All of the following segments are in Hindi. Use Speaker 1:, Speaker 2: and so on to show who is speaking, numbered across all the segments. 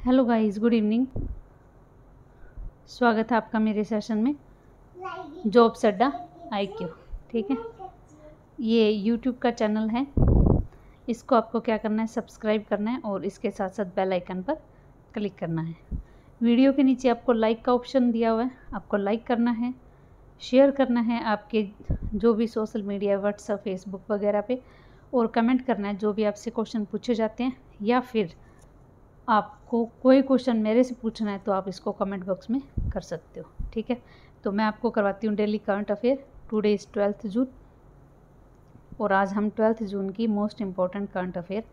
Speaker 1: Hello guys, good evening. स्वागत है आपका मेरे सेशन में जॉब्स अड्डा IQ। ठीक है, ये यूट्यूब का चैनल है। इसको आपको क्या करना है, सब्सक्राइब करना है और इसके साथ साथ बेल आइकन पर क्लिक करना है। वीडियो के नीचे आपको लाइक का ऑप्शन दिया हुआ है, आपको लाइक करना है, शेयर करना है आपके जो भी सोशल मीडिया, व्हाट्सएप, फेसबुक वगैरह पे, और कमेंट करना है जो भी आपसे क्वेश्चन पूछे जाते हैं, या फिर आपको कोई क्वेश्चन मेरे से पूछना है तो आप इसको कमेंट बॉक्स में कर सकते हो। ठीक है, तो मैं आपको करवाती हूँ daily current affair. Today is 12 जून और आज हम 12 जून की मोस्ट इम्पॉर्टेंट करंट अफेयर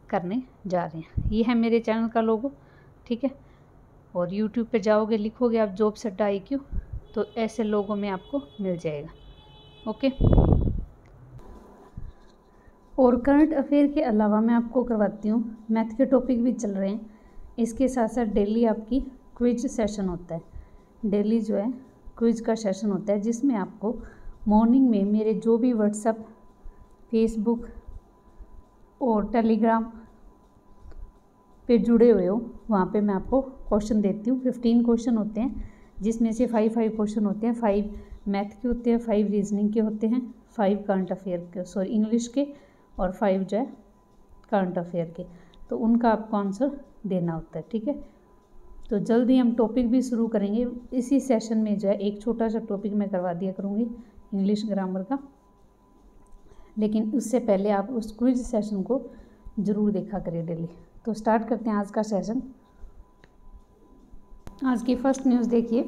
Speaker 1: करने जा रहे हैं। ये है मेरे चैनल का लोगो। ठीक है, और यूट्यूब पे जाओगे, लिखोगे आप जॉब्स अड्डा IQ, तो ऐसे लोगों में आपको मिल जाएगा। ओके, और करंट अफेयर के अलावा मैं आपको करवाती हूँ, मैथ के टॉपिक भी चल रहे हैं। इसके साथ साथ डेली आपकी क्विज सेशन होता है। डेली जो है क्विज का सेशन होता है, जिसमें आपको मॉर्निंग में मेरे जो भी व्हाट्सएप, फेसबुक और टेलीग्राम पे जुड़े हुए हो, वहाँ पे मैं आपको क्वेश्चन देती हूँ। 15 क्वेश्चन होते हैं, जिसमें से 5 क्वेश्चन होते हैं। 5 मैथ के होते हैं, 5 रीजनिंग के होते हैं, 5 करंट अफेयर के, इंग्लिश के, और 5 जो है करंट अफेयर के। तो उनका आपको आंसर देना होता है। ठीक है, तो जल्दी हम टॉपिक भी शुरू करेंगे। इसी सेशन में जो है एक छोटा सा टॉपिक मैं करवा दिया करूँगी इंग्लिश ग्रामर का, लेकिन उससे पहले आप उस क्विज सेशन को ज़रूर देखा करें डेली। तो स्टार्ट करते हैं आज का सेशन। आज की फर्स्ट न्यूज़ देखिए।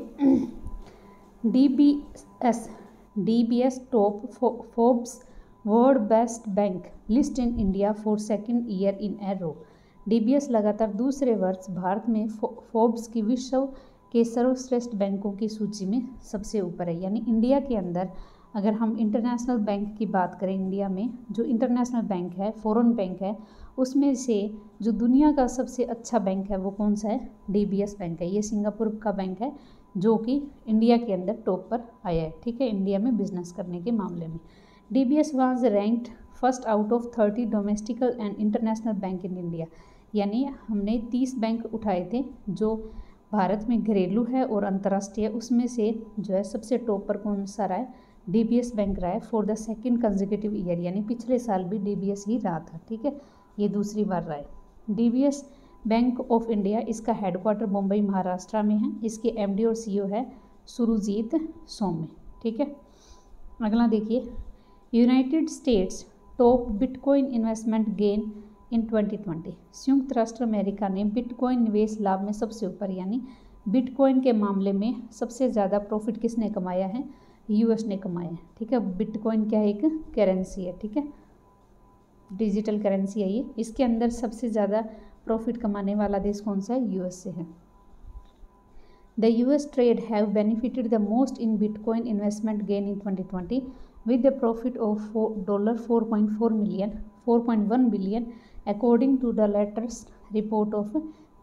Speaker 1: DBS top Forbes world best bank list in India for second year in a row. DBS लगातार दूसरे वर्ष भारत में फोर्ब्स की विश्व के सर्वश्रेष्ठ बैंकों की सूची में सबसे ऊपर है। यानी इंडिया के अंदर अगर हम इंटरनेशनल बैंक की बात करें, इंडिया में जो इंटरनेशनल बैंक है, फॉरेन बैंक है, उसमें से जो दुनिया का सबसे अच्छा बैंक है वो कौन सा है? DBS बैंक है। ये सिंगापुर का बैंक है जो कि इंडिया के अंदर टॉप पर आया है। ठीक है, इंडिया में बिजनेस करने के मामले में DBS was ranked first out of 30 domestic and international bank in India. यानी हमने 30 बैंक उठाए थे जो भारत में घरेलू है और अंतर्राष्ट्रीय, उसमें से जो है सबसे टॉप पर कौन सा रहा है? DBS बैंक रहा है for the second consecutive year. यानी पिछले साल भी DBS ही रहा था। ठीक है, ये दूसरी बार रहा है। DBS बैंक ऑफ इंडिया, इसका हेडक्वार्टर मुंबई महाराष्ट्र में है। इसके MD और CEO है सुरजीत सोमनी। ठीक है, अगला देखिए। United states top bitcoin investment gain in 2020। संयुक्त राष्ट्र अमेरिका ने बिटकॉइन निवेश लाभ में सबसे ऊपर, यानी बिटकॉइन के मामले में सबसे ज़्यादा प्रॉफिट किसने कमाया है? US ने कमाया है। ठीक है, बिटकॉइन क्या है? एक करेंसी है। ठीक है, डिजिटल करेंसी है ये। इसके अंदर सबसे ज़्यादा प्रॉफिट कमाने वाला देश कौन सा है? US से है। The US trade have benefited the most in Bitcoin investment gain in 2020 with a profit of $4.1 billion according to the latest report of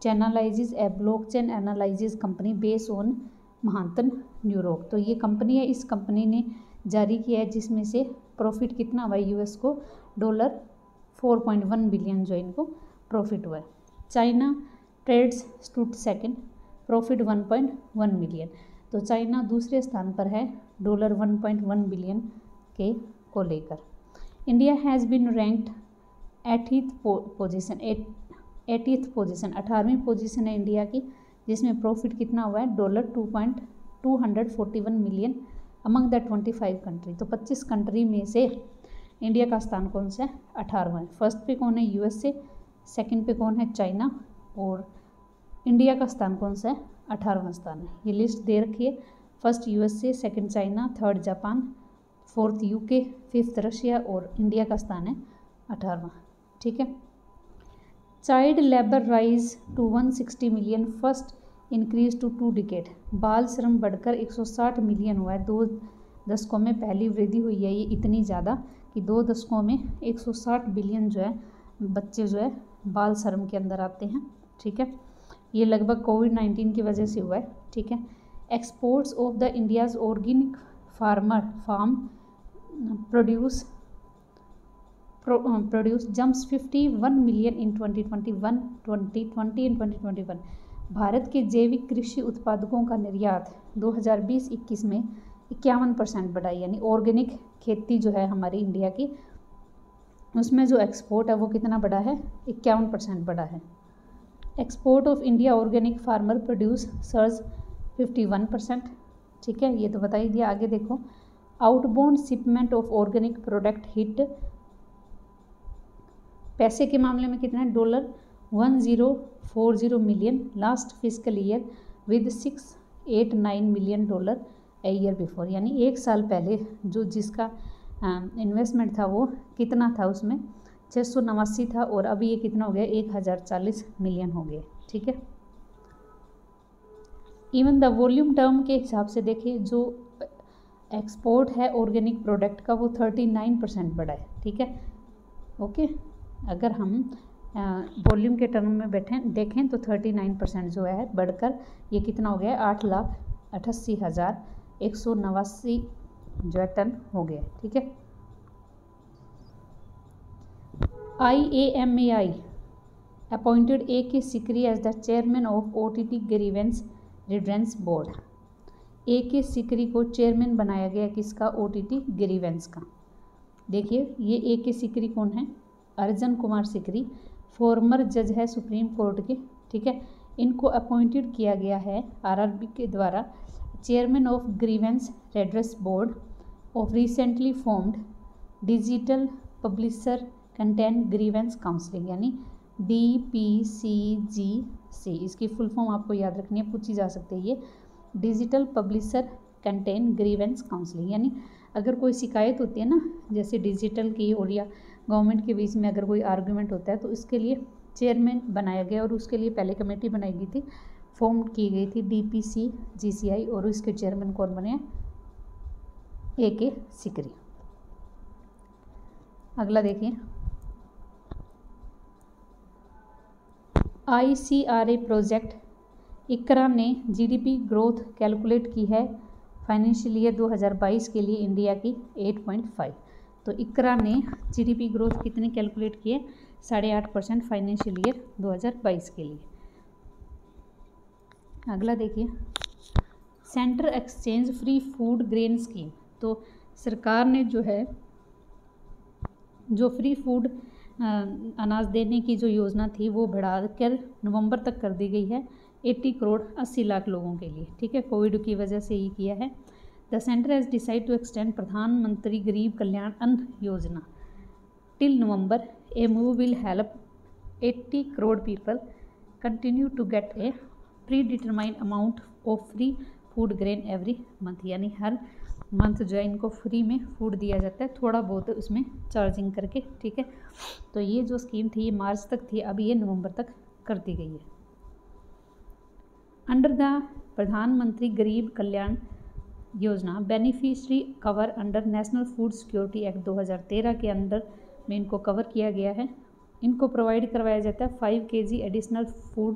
Speaker 1: Chainalysis, a blockchain analysis company based on Manhattan New York. तो ये कंपनी है, इस कंपनी ने जारी किया है, जिसमें से प्रॉफिट कितना हुआ US को? $4.1 बिलियन जो इनको प्रॉफिट हुआ है। China trades stood second, profit 1.1 million. तो चाइना दूसरे स्थान पर है $1.1 बिलियन के को लेकर। India has been ranked 80th position, 18वीं पोजीशन है इंडिया की, जिसमें प्रॉफिट कितना हुआ है? $241 मिलियन अमंग द 25 कंट्री। तो 25 कंट्री में से इंडिया का स्थान कौन सा है? 18वां है। फर्स्ट पे कौन है? USA, सेकंड पे कौन है? चाइना, और इंडिया का स्थान कौन सा है? 18वां स्थान है। ये लिस्ट दे रखी है। First USA, second China, third Japan, fourth UK, fifth Russia, और इंडिया का स्थान है 18वां। ठीक है, child labour rise to 160 million first increase to 2 decade. बाल श्रम बढ़कर 160 मिलियन हुआ है। 2 दशकों में पहली वृद्धि हुई है। ये इतनी ज़्यादा कि 2 दशकों में 160 बिलियन जो है बच्चे जो है बाल श्रम के अंदर आते हैं। ठीक है, ये लगभग कोविड-19 की वजह से हुआ है। ठीक है, exports of the India's organic farm produce jumps 51 million in 2020 and 2021। Bharat के जैविक कृषि उत्पादकों का निर्यात 2020-21 में 51% बढ़ा, यानी ऑर्गेनिक खेती जो है हमारी इंडिया की, उसमें जो एक्सपोर्ट है वो कितना बढ़ा है, 51% बढ़ा है। Export of India organic farmer produce surge 51%, ठीक है, ये तो बता ही दिया। आगे देखो, outbound shipment of organic product hit, पैसे के मामले में कितना है, $1040 million last physical year with $689 million a year before, यानी एक साल पहले जो जिसका इन्वेस्टमेंट था वो कितना था, उसमें 689 था, और अभी ये कितना हो गया, 1040 मिलियन हो गया, ठीक है। इवन द वॉल्यूम टर्म के हिसाब से देखिए, जो एक्सपोर्ट है ऑर्गेनिक प्रोडक्ट का वो 39% बढ़ा है, ठीक है, ओके। अगर हम वॉल्यूम के टर्म में देखें तो 39% जो है बढ़कर ये कितना हो गया, 8,88,189 जो है टन हो गया, ठीक है। IAMAI appointed A.K. Sikri as the chairman of OTT grievance redressal board. A.K. Sikri को चेयरमैन बनाया गया किसका, OTT ग्रीवेंस का। देखिए ये A.K. सिकरी कौन है, अर्जन कुमार सिकरी, फॉर्मर जज है सुप्रीम कोर्ट के, ठीक है। इनको अपॉइंटेड किया गया है RRB के द्वारा chairman of grievance redress board of recently formed digital publisher content grievance counselling, यानी DPCGC। इसकी फुल फॉर्म आपको याद रखनी है, पूछी जा सकती है ये, digital publisher content grievance counselling. यानी अगर कोई शिकायत होती है ना, जैसे डिजिटल की और या गवर्नमेंट के बीच में अगर कोई आर्गूमेंट होता है, तो इसके लिए चेयरमैन बनाया गया, और उसके लिए पहले कमेटी बनाई गई थी, फॉर्म की गई थी DPCGCI, और इसके चेयरमैन कौन बने, A.K. सिकरी। अगला देखिए, ICRA प्रोजेक्ट इकरा ने GDP ग्रोथ कैलकुलेट की है फाइनेंशियल ईयर 2022 के लिए इंडिया की 8.5। तो इकरा ने GDP ग्रोथ कितनी कैलकुलेट की है, 8.5% फाइनेंशियल ईयर 2022 के लिए। अगला देखिए, centre exchange free food grain scheme. तो सरकार ने जो है जो फ्री फूड अनाज देने की जो योजना थी वो बढ़ाकर नवंबर तक कर दी गई है 80 करोड़ 80 लाख लोगों के लिए, ठीक है, कोविड की वजह से ही किया है। The centre has decide to extend Pradhan Mantri Garib Kalyan Anna Yojana till November. A move will help 80 crore people continue to get a predetermined amount of free food grain every month, यानी हर मंथ जो है इनको फ्री में फूड दिया जाता है, थोड़ा बहुत उसमें चार्जिंग करके, ठीक है। तो ये जो स्कीम थी ये मार्च तक थी, अभी ये नवंबर तक कर दी गई है। अंडर द प्रधानमंत्री Garib Kalyan Yojana beneficiary cover under national food security act 2013 के अंदर में इनको कवर किया गया है। इनको प्रोवाइड करवाया जाता है 5 kg additional food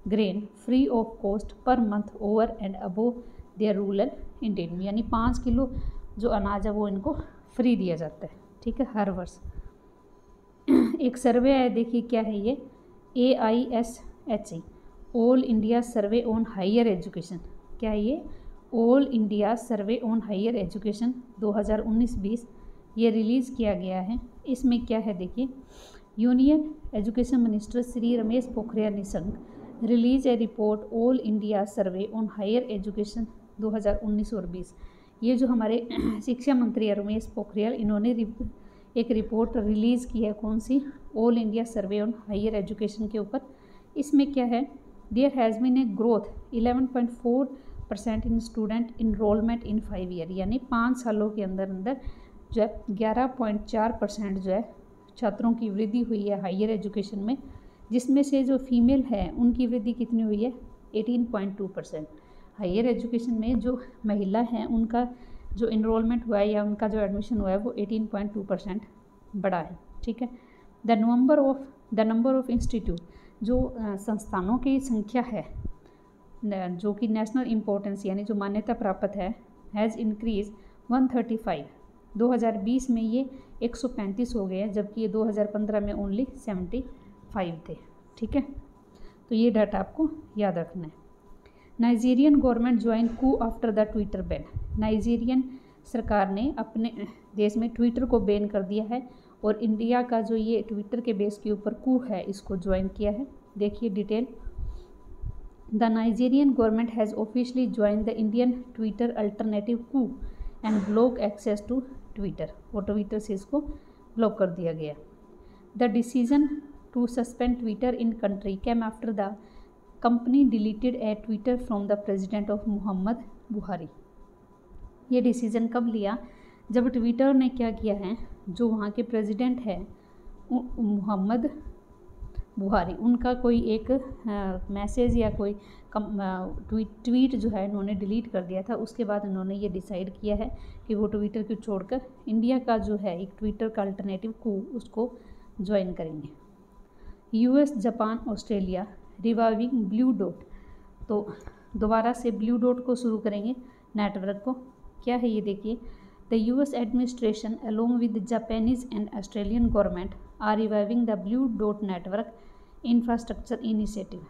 Speaker 1: grain free of cost per month over and above their rural intent, यानी 5 किलो जो अनाज है वो इनको फ्री दिया जाता है, ठीक है, हर वर्ष। एक सर्वे है, देखिए क्या है ये, AISHE all India survey on higher education. क्या है ये, all India survey on higher education 2019-20 ये रिलीज़ किया गया है। इसमें क्या है देखिए, union education minister Shri Ramesh Pokhriyal Nishank release a report all India survey on higher education 2019 और 20। ये जो हमारे शिक्षा मंत्री है रमेश पोखरियाल, इन्होंने एक रिपोर्ट रिलीज़ की है, कौन सी, all India survey on higher education के ऊपर। इसमें क्या है, there has been a growth 11.4% in student enrolment in 5 year, यानी 5 सालों के अंदर अंदर जो है 11.4% जो है छात्रों की वृद्धि हुई है हायर एजुकेशन में, जिसमें से जो फीमेल है उनकी वृद्धि कितनी हुई है, 18.2%। हायर एजुकेशन में जो महिला हैं उनका जो इनरोलमेंट हुआ है या उनका जो एडमिशन हुआ है वो 18.2% बढ़ा है, ठीक है। द नंबर ऑफ इंस्टीट्यूट, जो संस्थानों की संख्या है जो कि नेशनल इम्पोर्टेंस यानी जो मान्यता प्राप्त है, हैज़ इंक्रीज 135 2020 में ये 135 हो गए हैं, जबकि ये 2015 में ओनली 75 थे। ठीक है, तो ये डाटा आपको याद रखना है। Nigerian government join Koo after the Twitter ban. Nigerian सरकार ने अपने देश में ट्विटर को बैन कर दिया है और इंडिया का जो ये ट्विटर के बेस के ऊपर कू है इसको ज्वाइन किया है। देखिए detail. The Nigerian government has officially join the Indian Twitter alternative Koo and block access to Twitter. और ट्विटर से इसको ब्लॉक कर दिया गया। The decision to suspend Twitter in country came after the company deleted a Twitter from the president of Mohammad Buhari. ये डिसीज़न कब लिया? जब ट्विटर ने क्या किया है, जो वहाँ के प्रेसिडेंट है मोहम्मद बुहारी, उनका कोई एक मैसेज या कोई ट्वीट जो है इन्होंने डिलीट कर दिया था। उसके बाद इन्होंने ये डिसाइड किया है कि वो ट्विटर को छोड़कर इंडिया का जो है एक ट्विटर का अल्टरनेटिव कू उसको ज्वाइन करेंगे। US, Japan, Australia reviving blue dot. तो दोबारा से ब्लू डॉट को शुरू करेंगे नेटवर्क को। क्या है ये देखिए। The US administration along with Japanese and Australian government are reviving the blue dot network infrastructure initiative.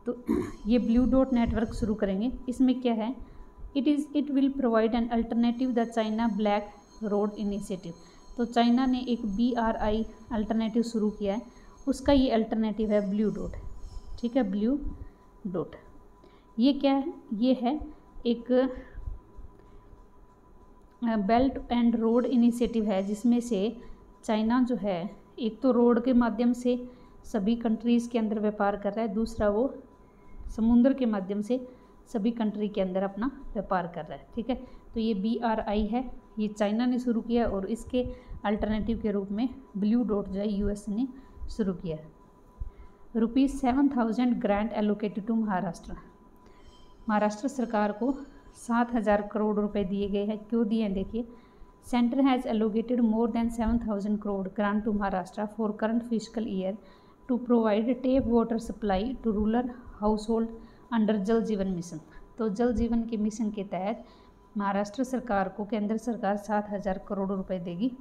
Speaker 1: तो ये ब्लू डॉट नेटवर्क शुरू करेंगे। इसमें क्या है? It will provide an alternative the China black road initiative. तो चाइना ने एक BRI अल्टरनेटिव शुरू किया है, उसका ये अल्टरनेटिव है ब्लू डॉट। ठीक है, ब्लू डॉट। ये क्या है? ये है एक बेल्ट एंड रोड इनिशिएटिव है, जिसमें से चाइना जो है एक तो रोड के माध्यम से सभी कंट्रीज़ के अंदर व्यापार कर रहा है, दूसरा वो समुद्र के माध्यम से सभी कंट्री के अंदर अपना व्यापार कर रहा है। ठीक है, तो ये BRI है, ये चाइना ने शुरू किया और इसके अल्टरनेटिव के रूप में ब्लू डॉट जो है US ने शुरू किया है। ₹7,000 grant allocated to Maharashtra. Maharashtra सरकार को 7,000 करोड़ रुपए दिए गए हैं। क्यों दिए हैं देखिए। Centre has allocated more than 7,000 crore grant to Maharashtra for current physical year to provide tap water supply to rural household under Jal Jeevan mission. तो जल जीवन के मिशन के तहत महाराष्ट्र सरकार को केंद्र सरकार 7,000 करोड़ रुपए देगी।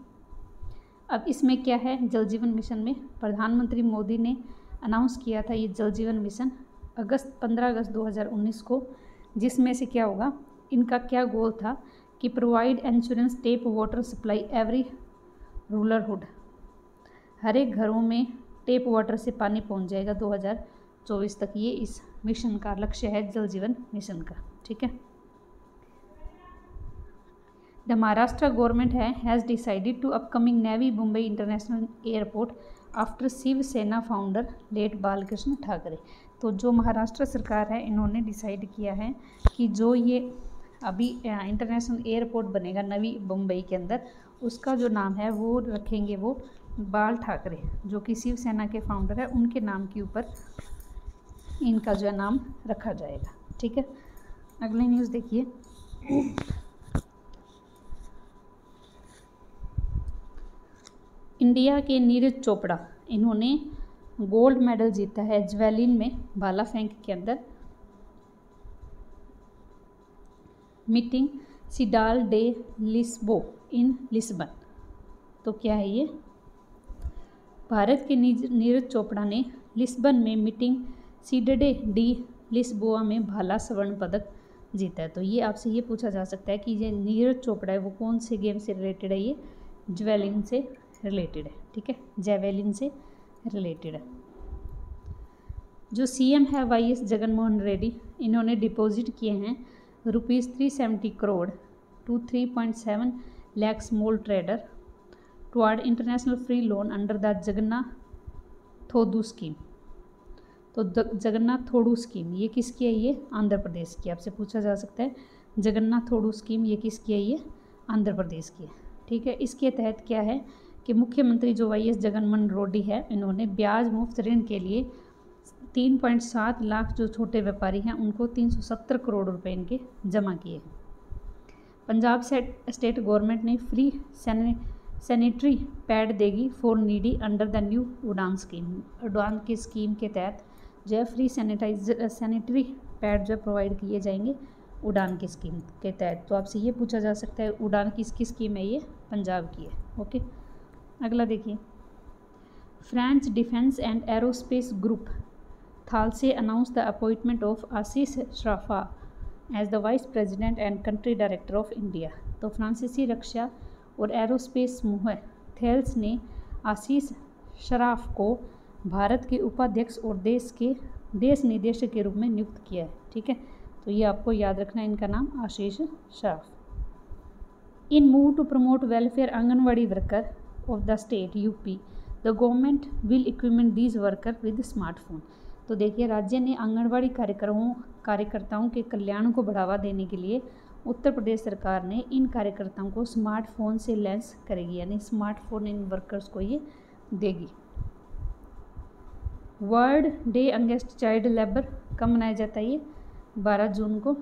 Speaker 1: अब इसमें क्या है? जल जीवन मिशन में प्रधानमंत्री मोदी ने अनाउंस किया था ये जल जीवन मिशन 15 अगस्त 2019 को, जिसमें से क्या होगा, इनका क्या गोल था कि provide insurance tap water supply every rural hood. हर एक घरों में टेप वाटर से पानी पहुंच जाएगा 2024 तक। ये इस मिशन का लक्ष्य है, जल जीवन मिशन का। ठीक है। The Maharashtra government has decided to upcoming Navi Mumbai international airport after Shiv Sena founder late Balkrishna Thackeray. तो जो महाराष्ट्र सरकार है इन्होंने डिसाइड किया है कि जो ये अभी इंटरनेशनल एयरपोर्ट बनेगा नवी मुंबई के अंदर, उसका जो नाम है वो रखेंगे वो बाल ठाकरे, जो कि शिवसेना के फाउंडर है, उनके नाम के ऊपर इनका जो है नाम रखा जाएगा। ठीक है, अगली न्यूज़ देखिए। इंडिया के नीरज चोपड़ा, इन्होंने गोल्ड मेडल जीता है ज्वेलिन में भाला फेंक के अंदर। मीटिंग सिडाल डे लिस्बो इन लिस्बन। तो क्या है ये? भारत के नीरज चोपड़ा ने लिस्बन में मीटिंग सिडडे डी लिस्बोआ में भाला स्वर्ण पदक जीता है। तो ये आपसे ये पूछा जा सकता है कि ये नीरज चोपड़ा है वो कौन से गेम से रिलेटेड है? ये ज्वेलिन से रिलेटेड है। ठीक है, जेवेलिन से रिलेटेड है। जो CM है YS जगनमोहन रेड्डी, इन्होंने डिपॉजिट किए हैं ₹370 crore to 3.7 lakh small trader toward international free loan under the Jagannath Thodu scheme. तो जगन्नाथ थोडू स्कीम ये किसकी है? ये आंध्र प्रदेश की। आपसे पूछा जा सकता है जगन्नाथ थोडू स्कीम ये किसकी है? ये आंध्र प्रदेश की है। ठीक है, इसके तहत क्या है कि मुख्यमंत्री जो YS जगनमोहन रेड्डी है, इन्होंने ब्याज मुफ्त ऋण के लिए 3.7 लाख जो छोटे व्यापारी हैं उनको 370 करोड़ रुपए इनके जमा किए। पंजाब स्टेट गवर्नमेंट ने फ्री सैनिटरी पैड देगी for needy under the new उड़ान स्कीम। उड़ान की स्कीम के तहत जो है फ्री सैनिटरी पैड जो प्रोवाइड किए जाएंगे उड़ान की स्कीम के तहत। तो आपसे ये पूछा जा सकता है उड़ान किसकी स्कीम है, ये पंजाब की है। ओके, अगला देखिए, France defence and aerospace group Thales announce the appointment of Ashish Shroff as the vice president and country director of India. तो फ्रांसीसी रक्षा और एरोस्पेस समूह थेल्स ने आशीष श्राफ को भारत के उपाध्यक्ष और देश निदेशक के रूप में नियुक्त किया है। ठीक है, तो ये आपको याद रखना है, इनका नाम Ashish Shroff. In move to promote welfare anganwadi worker of the state UP, the government will equipment these worker with smartphone. तो देखिए, राज्य ने आंगनवाड़ी कार्यकर्ताओं के कल्याण को बढ़ावा देने के लिए उत्तर प्रदेश सरकार ने इन कार्यकर्ताओं को स्मार्टफोन से लैस करेगी, यानी स्मार्टफोन इन वर्कर्स को ये देगी। World day against child labour कब मनाया जाता है, ये 12 जून को।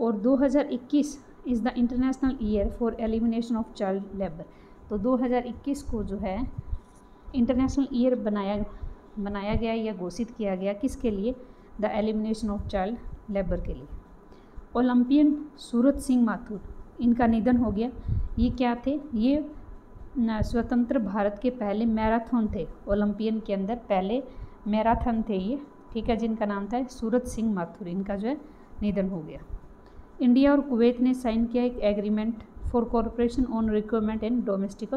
Speaker 1: और 2021 is the international year for elimination of child labour. तो 2021 को जो है इंटरनेशनल ईयर बनाया गया या घोषित किया गया, किसके लिए, the elimination of child labour के लिए। ओलंपियन सूरत सिंह माथुर, इनका निधन हो गया। ये क्या थे, ये स्वतंत्र भारत के पहले मैराथन थे, ओलंपियन के अंदर पहले मैराथन थे ये, ठीक है, जिनका नाम था सूरत सिंह माथुर, इनका जो है निधन हो गया। इंडिया और कुवैत ने साइन किया एक agreement for corporation on recruitment and domestic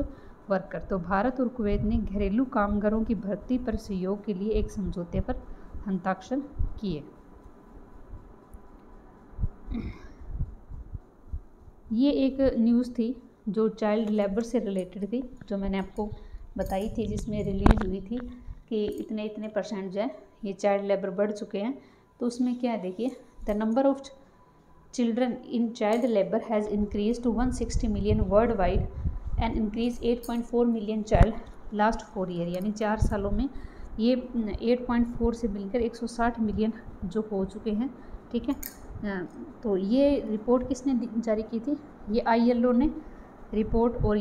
Speaker 1: worker. तो भारत और कुवैत ने घरेलू कामगारों की भर्ती पर सहयोग के लिए एक समझौते पर हस्ताक्षर किए। ये एक न्यूज़ थी जो चाइल्ड लेबर से रिलेटेड थी, जो मैंने आपको बताई थी, जिसमें रिलीज हुई थी कि इतने इतने परसेंट जो है ये चाइल्ड लेबर बढ़ चुके हैं। तो उसमें क्या है, देखिए, the number of children in child labour has increase to 160 million worldwide and increase 8.4 million child last 4 year, यानी 4 सालों में ये 8.4 से मिलकर 160 मिलियन जो हो चुके हैं। ठीक है, तो ये रिपोर्ट किसने जारी की थी, ये ILO ने रिपोर्ट और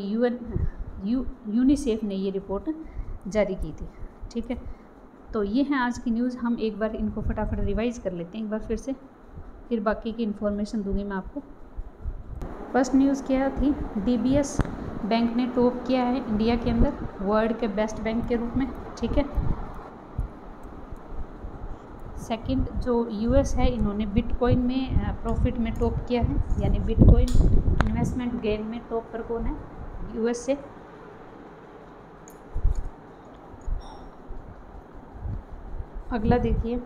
Speaker 1: यूनिसेफ ने ये रिपोर्ट जारी की थी। ठीक है, तो ये है आज की न्यूज़। हम एक बार इनको फटाफट रिवाइज कर लेते हैं एक बार फिर से, फिर बाकी की इन्फॉर्मेशन दूंगी मैं आपको। फर्स्ट न्यूज़ क्या थी, DBS बैंक ने टॉप किया है इंडिया के अंदर वर्ल्ड के बेस्ट बैंक के रूप में। ठीक है, सेकंड जो US है, इन्होंने बिटकॉइन में प्रॉफिट में टॉप किया है, यानी बिटकॉइन इन्वेस्टमेंट गेन में टॉप पर कौन है, US से। अगला देखिए,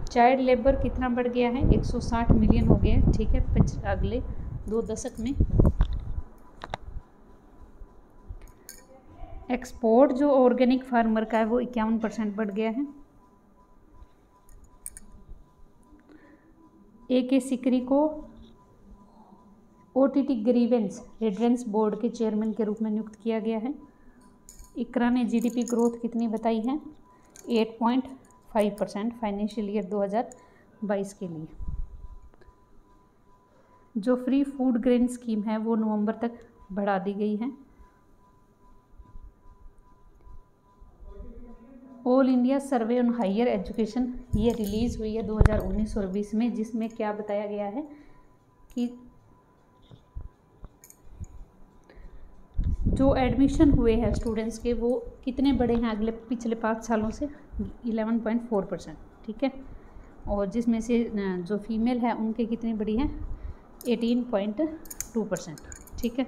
Speaker 1: चाइल्ड लेबर कितना बढ़ गया है, 160 मिलियन हो गया। ठीक है, अगले 2 दशक में। एक्सपोर्ट जो ऑर्गेनिक फार्मर का है वो 51% बढ़ गया है। AK सिकरी को OTT ग्रीवेंस रेडरेंस बोर्ड के चेयरमैन के रूप में नियुक्त किया गया है। इकरा ने GDP ग्रोथ कितनी बताई है, 8.5% फाइनेंशियल ईयर 2022 के लिए। जो फ्री फूड ग्रेन स्कीम है वो नवंबर तक बढ़ा दी गई है। All India survey on higher education ये रिलीज़ हुई है 2019 और 20 में, जिसमें क्या बताया गया है कि जो एडमिशन हुए हैं स्टूडेंट्स के वो कितने बढ़े हैं अगले पिछले 5 सालों से, 11.4%। ठीक है, और जिसमें से जो फीमेल है उनके कितनी बढ़ी हैं, 18.2%। ठीक है,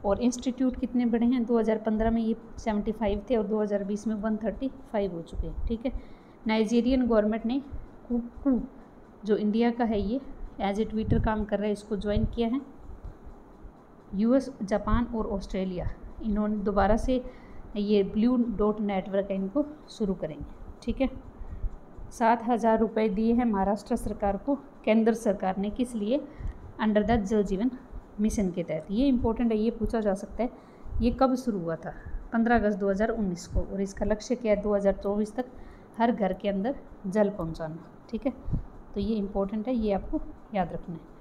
Speaker 1: और इंस्टीट्यूट कितने बढ़े हैं, 2015 में ये 75 थे और 2020 में 135 हो चुके हैं। ठीक है, नाइजीरियन गवर्नमेंट ने कुकू जो इंडिया का है ये एज ए ट्विटर काम कर रहा है, इसको ज्वाइन किया है। US, जापान और ऑस्ट्रेलिया इन्होंने दोबारा से ये ब्लू डॉट नेटवर्क है, इनको शुरू करेंगे। ठीक है, 7,000 रुपये दिए हैं महाराष्ट्र सरकार को केंद्र सरकार ने, किस लिए, अंडर द जल जीवन मिशन के तहत। ये इंपॉर्टेंट है, ये पूछा जा सकता है ये कब शुरू हुआ था, 15 अगस्त 2019 को, और इसका लक्ष्य क्या है, 2024 तक हर घर के अंदर जल पहुंचाना। ठीक है, तो ये इंपॉर्टेंट है, ये आपको याद रखना है।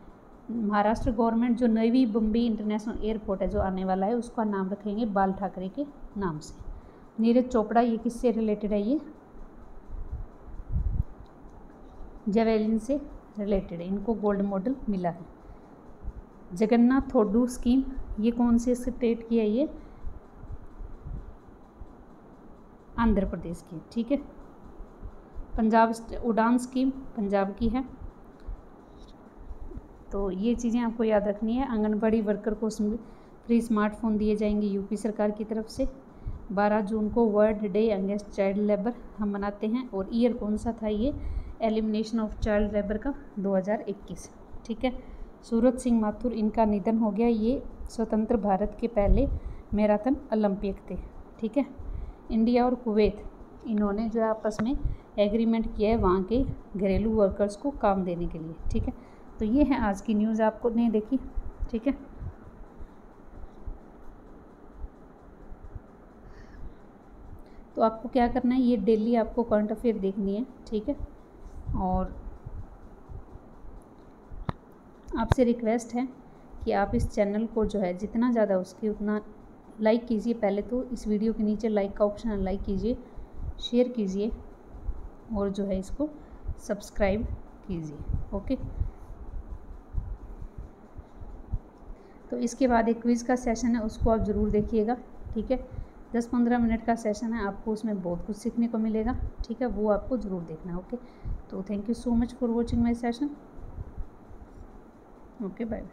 Speaker 1: महाराष्ट्र गवर्नमेंट जो नवी मुंबई इंटरनेशनल एयरपोर्ट है जो आने वाला है, उसका नाम रखेंगे बाल ठाकरे के नाम से। नीरज चोपड़ा ये किससे रिलेटेड है, ये जेवेलिन से रिलेटेड है, इनको गोल्ड मेडल मिला है। जगन्नाथ थोडू स्कीम, ये कौन से स्टेट की है? ये आंध्र प्रदेश की, ठीक है। पंजाब उड़ान स्कीम पंजाब की है। तो ये चीज़ें आपको याद रखनी है। आंगनबाड़ी वर्कर को फ्री स्मार्टफोन दिए जाएंगे यूपी सरकार की तरफ से। 12 जून को world day against child labour हम मनाते हैं। और ईयर कौन सा था? ये एलिमिनेशन ऑफ चाइल्ड लेबर का 2021, ठीक है। सूरज सिंह माथुर, इनका निधन हो गया। ये स्वतंत्र भारत के पहले मैराथन ओलंपिक थे, ठीक है। इंडिया और कुवैत, इन्होंने जो आपस में एग्रीमेंट किया है वहाँ के घरेलू वर्कर्स को काम देने के लिए, ठीक है। तो ये है आज की न्यूज़, आपको नहीं देखी, ठीक है। तो आपको क्या करना है, ये डेली आपको करंट अफेयर देखनी है, ठीक है। और आपसे रिक्वेस्ट है कि आप इस चैनल को जो है जितना ज़्यादा उसकी उतना लाइक कीजिए। पहले तो इस वीडियो के नीचे लाइक का ऑप्शन है, लाइक कीजिए, शेयर कीजिए और जो है इसको सब्सक्राइब कीजिए, ओके। तो इसके बाद एक क्विज़ का सेशन है, उसको आप ज़रूर देखिएगा, ठीक है। 10-15 मिनट का सेशन है, आपको उसमें बहुत कुछ सीखने को मिलेगा, ठीक है। वो आपको ज़रूर देखना है, ओके। तो thank you so much for watching my session, okay, bye.